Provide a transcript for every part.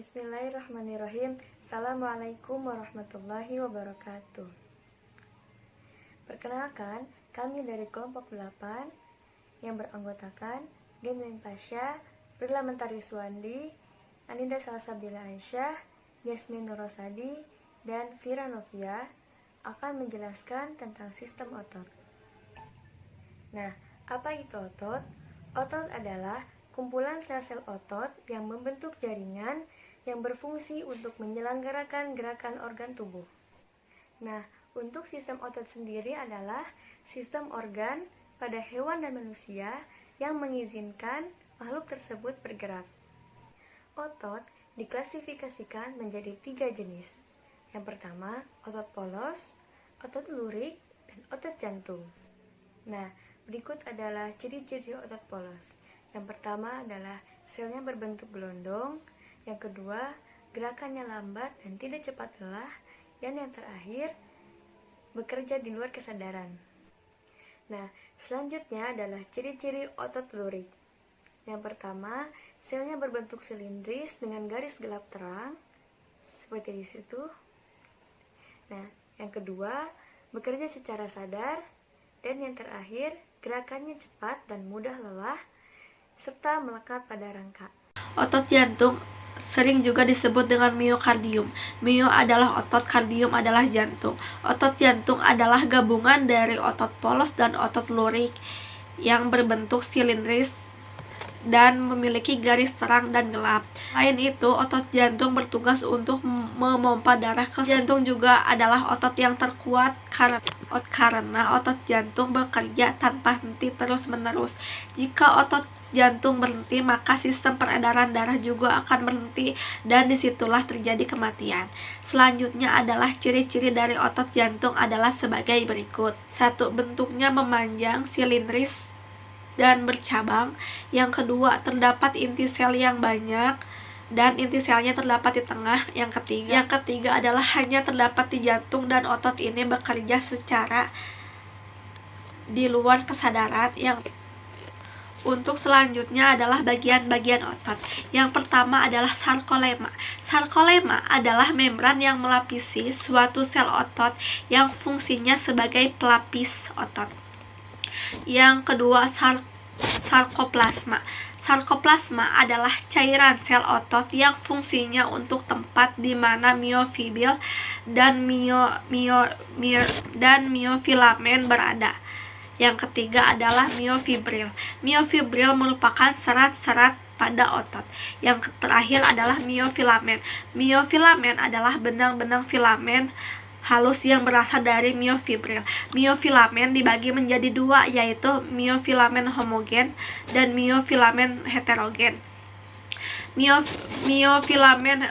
Bismillahirrahmanirrahim. Assalamualaikum warahmatullahi wabarakatuh. Perkenalkan, kami dari kelompok 8 yang beranggotakan Genwin Pasha, Prila Mentari Suwandi, Anida Salsabila Aisyah, Yasmin Nurosadi, dan Fira Novia akan menjelaskan tentang sistem otot. Nah, apa itu otot? Otot adalah kumpulan sel-sel otot yang membentuk jaringan yang berfungsi untuk menyelenggarakan gerakan organ tubuh. Nah, untuk sistem otot sendiri adalah sistem organ pada hewan dan manusia yang mengizinkan makhluk tersebut bergerak. Otot diklasifikasikan menjadi 3 jenis. Yang pertama, otot polos, otot lurik, dan otot jantung. Nah, berikut adalah ciri-ciri otot polos. Yang pertama adalah selnya berbentuk gelondong, yang kedua gerakannya lambat dan tidak cepat lelah, dan yang terakhir bekerja di luar kesadaran. Nah, selanjutnya adalah ciri-ciri otot lurik. Yang pertama, selnya berbentuk silindris dengan garis gelap terang, seperti di situ. Nah, yang kedua bekerja secara sadar, dan yang terakhir gerakannya cepat dan mudah lelah, serta melekat pada rangka. Otot jantung sering juga disebut dengan miokardium. Mio adalah otot, kardium adalah jantung. Otot jantung adalah gabungan dari otot polos dan otot lurik yang berbentuk silindris dan memiliki garis terang dan gelap. Selain itu, otot jantung bertugas untuk memompa darah ke jantung. Juga adalah otot yang terkuat karena otot jantung bekerja tanpa henti terus-menerus. Jika otot jantung berhenti, maka sistem peredaran darah juga akan berhenti, dan disitulah terjadi kematian. Selanjutnya adalah ciri-ciri dari otot jantung adalah sebagai berikut. 1. Bentuknya memanjang, silindris, dan bercabang. Yang kedua, terdapat inti sel yang banyak dan inti selnya terdapat di tengah. Yang ketiga adalah hanya terdapat di jantung, dan otot ini bekerja secara di luar kesadaran. Untuk selanjutnya adalah bagian-bagian otot. Yang pertama adalah sarkolema. Sarkolema adalah membran yang melapisi suatu sel otot yang fungsinya sebagai pelapis otot. Yang kedua, sarkoplasma. Sarkoplasma adalah cairan sel otot yang fungsinya untuk tempat di mana miofibril dan miofilamen berada. Yang ketiga adalah miofibril. Miofibril merupakan serat-serat pada otot. Yang terakhir adalah miofilamen. Miofilamen adalah benang-benang filamen halus yang berasal dari miofibril. Miofilamen dibagi menjadi 2, yaitu miofilamen homogen dan miofilamen heterogen. Miofilamen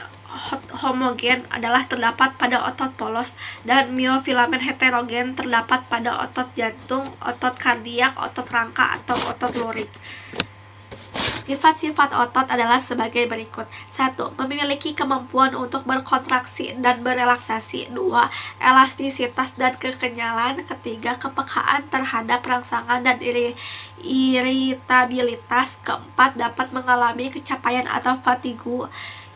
homogen adalah terdapat pada otot polos, dan miofilamen heterogen terdapat pada otot jantung, otot kardiak, otot rangka, atau otot lurik. Sifat-sifat otot adalah sebagai berikut. 1. Memiliki kemampuan untuk berkontraksi dan berelaksasi. 2. Elastisitas dan kekenyalan. 3. Kepekaan terhadap rangsangan dan iritabilitas. 4. Dapat mengalami kecapaian atau fatigue.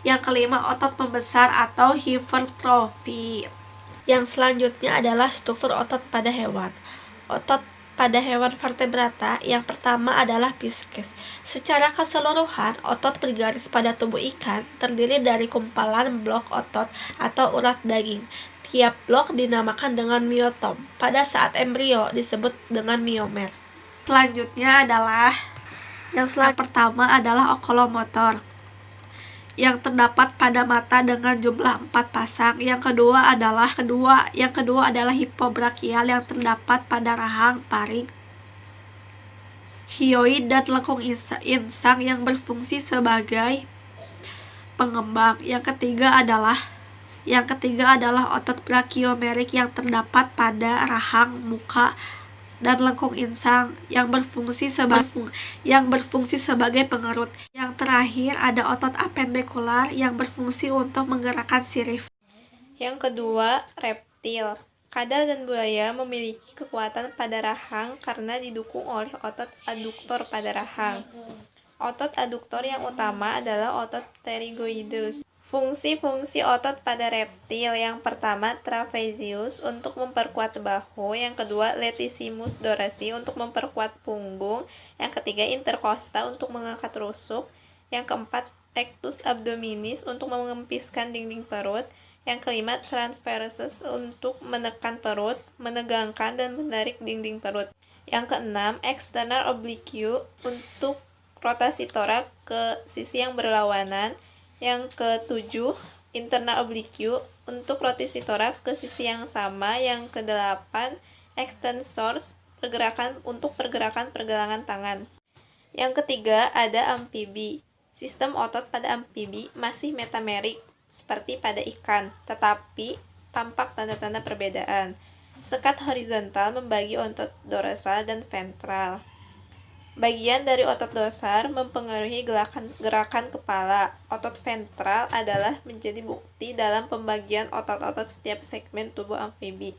Yang kelima, otot membesar atau hipertrofi. Yang selanjutnya adalah struktur otot pada hewan. Otot pada hewan vertebrata yang pertama adalah fiskes. Secara keseluruhan, otot bergaris pada tubuh ikan terdiri dari kumpalan blok otot atau urat daging. Tiap blok dinamakan dengan miotom. Pada saat embrio disebut dengan miomer. Selanjutnya adalah yang pertama adalah okolomotor yang terdapat pada mata dengan jumlah 4 pasang. Yang kedua adalah hipobrakial yang terdapat pada rahang, paring, hyoid, dan lekung insang yang berfungsi sebagai pengembang. Yang ketiga adalah otot brachiomerik yang terdapat pada rahang, muka, dan lekung insang yang berfungsi sebagai pengerut. Yang terakhir ada otot apendikular yang berfungsi untuk menggerakkan sirip. Yang kedua, reptil. Kadal dan buaya memiliki kekuatan pada rahang karena didukung oleh otot aduktor pada rahang. Otot aduktor yang utama adalah otot pterygoides. Fungsi-fungsi otot pada reptil. Yang pertama, trapezius untuk memperkuat bahu. Yang kedua, latissimus dorsi untuk memperkuat punggung. Yang ketiga, intercosta untuk mengangkat rusuk. Yang keempat, rectus abdominis untuk mengempiskan dinding perut. Yang kelima, transversus untuk menekan perut, menegangkan dan menarik dinding perut. Yang keenam, external oblique untuk rotasi torak ke sisi yang berlawanan. Yang ketujuh, internal oblique untuk rotasi torak ke sisi yang sama. Yang kedelapan, extensors untuk pergerakan pergelangan tangan. Yang ketiga, ada amfibi. Sistem otot pada amfibi masih metamerik seperti pada ikan, tetapi tampak tanda-tanda perbedaan. Sekat horizontal membagi otot dorsal dan ventral. Bagian dari otot dorsal mempengaruhi gerakan kepala. Otot ventral adalah menjadi bukti dalam pembagian otot-otot setiap segmen tubuh amfibi.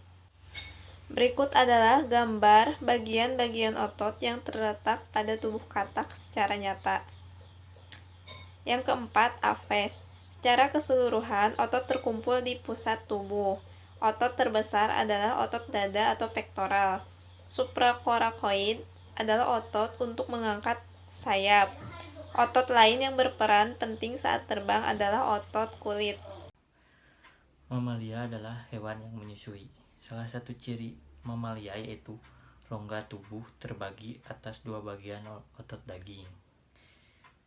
Berikut adalah gambar bagian-bagian otot yang terletak pada tubuh katak secara nyata. Yang keempat, aves. Secara keseluruhan, otot terkumpul di pusat tubuh. Otot terbesar adalah otot dada atau pektoral. Supracoracoid adalah otot untuk mengangkat sayap. Otot lain yang berperan penting saat terbang adalah otot kulit. Mamalia adalah hewan yang menyusui. Salah satu ciri mamalia yaitu rongga tubuh terbagi atas dua bagian otot daging,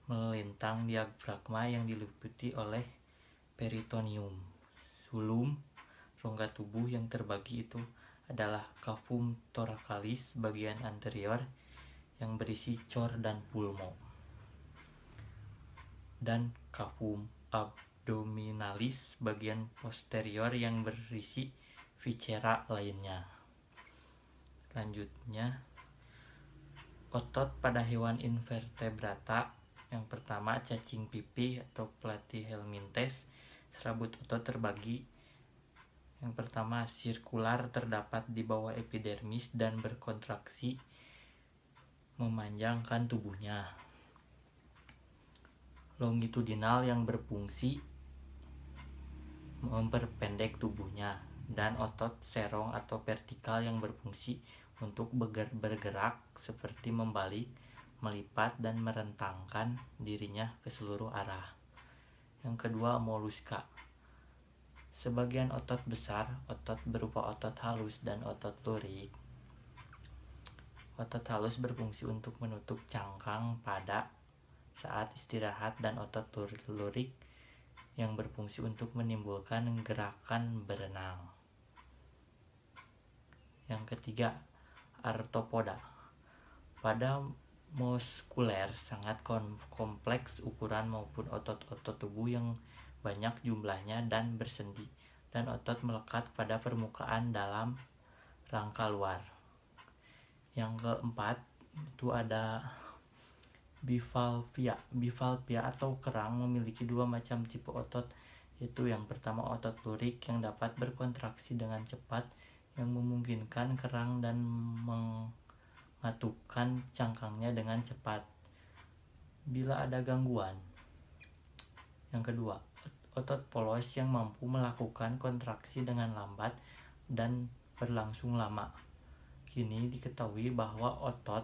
melintang diafragma yang diliputi oleh peritoneum. Sulum rongga tubuh yang terbagi itu adalah cavum thoracalis bagian anterior yang berisi cor dan pulmo, dan cavum abdominalis bagian posterior yang berisi viscera lainnya. Selanjutnya, otot pada hewan invertebrata. Yang pertama, cacing pipih atau platyhelminthes. Serabut otot terbagi. Yang pertama, sirkular terdapat di bawah epidermis dan berkontraksi memanjangkan tubuhnya. Longitudinal yang berfungsi memperpendek tubuhnya, dan otot serong atau vertikal yang berfungsi untuk bergerak seperti membalik, melipat, dan merentangkan dirinya ke seluruh arah. Yang kedua, moluska. Sebagian otot besar, otot berupa otot halus dan otot lurik. Otot halus berfungsi untuk menutup cangkang pada saat istirahat, dan otot lurik yang berfungsi untuk menimbulkan gerakan berenang. Yang ketiga, arthropoda. Pada muskuler sangat kompleks ukuran maupun otot-otot tubuh yang banyak jumlahnya dan bersendi, dan otot melekat pada permukaan dalam rangka luar. Yang keempat itu ada bivalvia. Bivalvia atau kerang memiliki dua macam tipe otot, yaitu yang pertama otot lurik yang dapat berkontraksi dengan cepat yang memungkinkan kerang dan mengatupkan cangkangnya dengan cepat bila ada gangguan. Yang kedua, otot polos yang mampu melakukan kontraksi dengan lambat dan berlangsung lama. Kini diketahui bahwa otot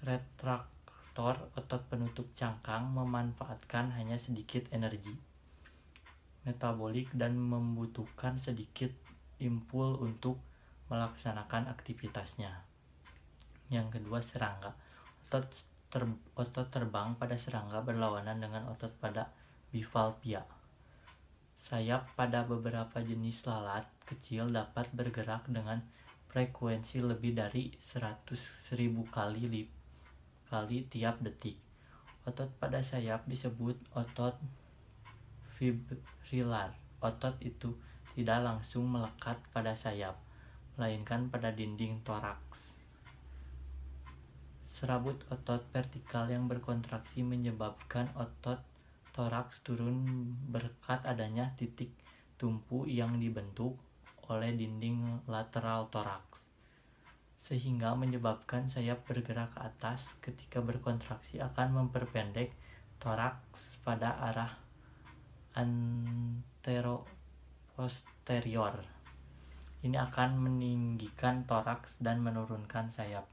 retraktor, otot penutup cangkang, memanfaatkan hanya sedikit energi metabolik dan membutuhkan sedikit impul untuk melaksanakan aktivitasnya. Yang kedua, serangga. Otot terbang pada serangga berlawanan dengan otot pada bivalvia. Sayap pada beberapa jenis lalat kecil dapat bergerak dengan frekuensi lebih dari 100.000 kali tiap detik. Otot pada sayap disebut otot fibrilar. Otot itu tidak langsung melekat pada sayap, melainkan pada dinding toraks. Serabut otot vertikal yang berkontraksi menyebabkan otot toraks turun berkat adanya titik tumpu yang dibentuk oleh dinding lateral toraks, sehingga menyebabkan sayap bergerak ke atas. Ketika berkontraksi akan memperpendek Toraks pada arah antero-posterior. Ini akan meninggikan toraks dan menurunkan sayap.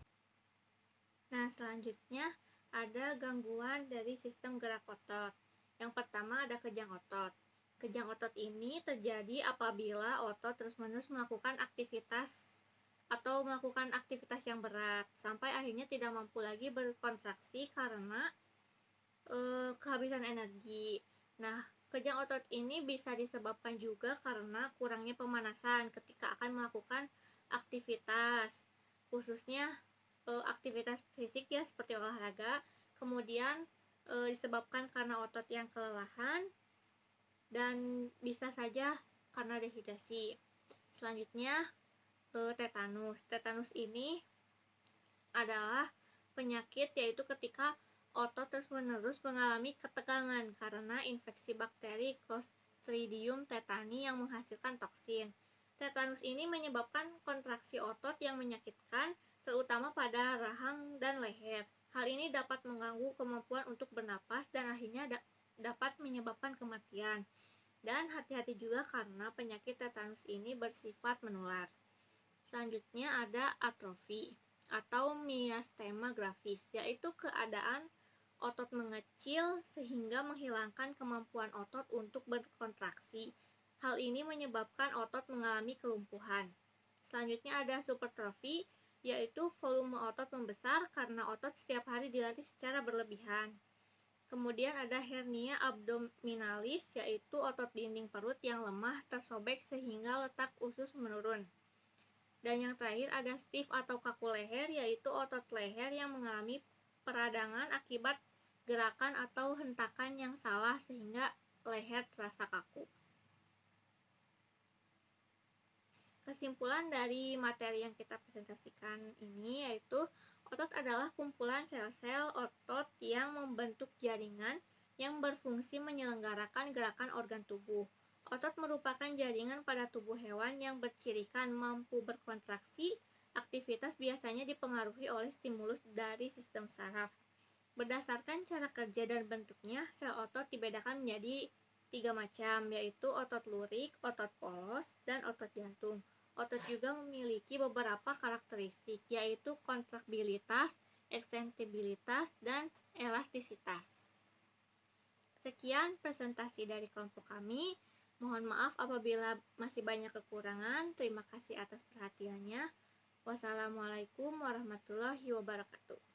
Nah, selanjutnya ada gangguan dari sistem gerak otot. Yang pertama ada kejang otot. Kejang otot ini terjadi apabila otot terus-menerus melakukan aktivitas yang berat sampai akhirnya tidak mampu lagi berkontraksi karena kehabisan energi. Nah, kejang otot ini bisa disebabkan juga karena kurangnya pemanasan ketika akan melakukan aktivitas, khususnya aktivitas fisik ya seperti olahraga. Kemudian disebabkan karena otot yang kelelahan dan bisa saja karena dehidrasi. Selanjutnya tetanus. Tetanus ini adalah penyakit yaitu ketika otot terus-menerus mengalami ketegangan karena infeksi bakteri Clostridium tetani yang menghasilkan toksin. Tetanus ini menyebabkan kontraksi otot yang menyakitkan, terutama pada rahang dan leher. Hal ini dapat mengganggu kemampuan untuk bernapas dan akhirnya dapat menyebabkan kematian. Dan hati-hati juga karena penyakit tetanus ini bersifat menular. Selanjutnya ada atrofi atau miastema gravis, yaitu keadaan otot mengecil sehingga menghilangkan kemampuan otot untuk berkontraksi. Hal ini menyebabkan otot mengalami kelumpuhan. Selanjutnya ada supertrofi, yaitu volume otot membesar karena otot setiap hari dilatih secara berlebihan. Kemudian ada hernia abdominalis, yaitu otot dinding perut yang lemah tersobek sehingga letak usus menurun. Dan yang terakhir ada stiff atau kaku leher, yaitu otot leher yang mengalami peradangan akibat gerakan atau hentakan yang salah sehingga leher terasa kaku. Kesimpulan dari materi yang kita presentasikan ini yaitu otot adalah kumpulan sel-sel otot yang membentuk jaringan yang berfungsi menyelenggarakan gerakan organ tubuh. Otot merupakan jaringan pada tubuh hewan yang bercirikan mampu berkontraksi. Aktivitas biasanya dipengaruhi oleh stimulus dari sistem saraf. Berdasarkan cara kerja dan bentuknya, sel otot dibedakan menjadi 3 macam, yaitu otot lurik, otot polos, dan otot jantung. Otot juga memiliki beberapa karakteristik, yaitu kontraksibilitas, ekstensibilitas, dan elastisitas. Sekian presentasi dari kelompok kami. Mohon maaf apabila masih banyak kekurangan. Terima kasih atas perhatiannya. Wassalamualaikum warahmatullahi wabarakatuh.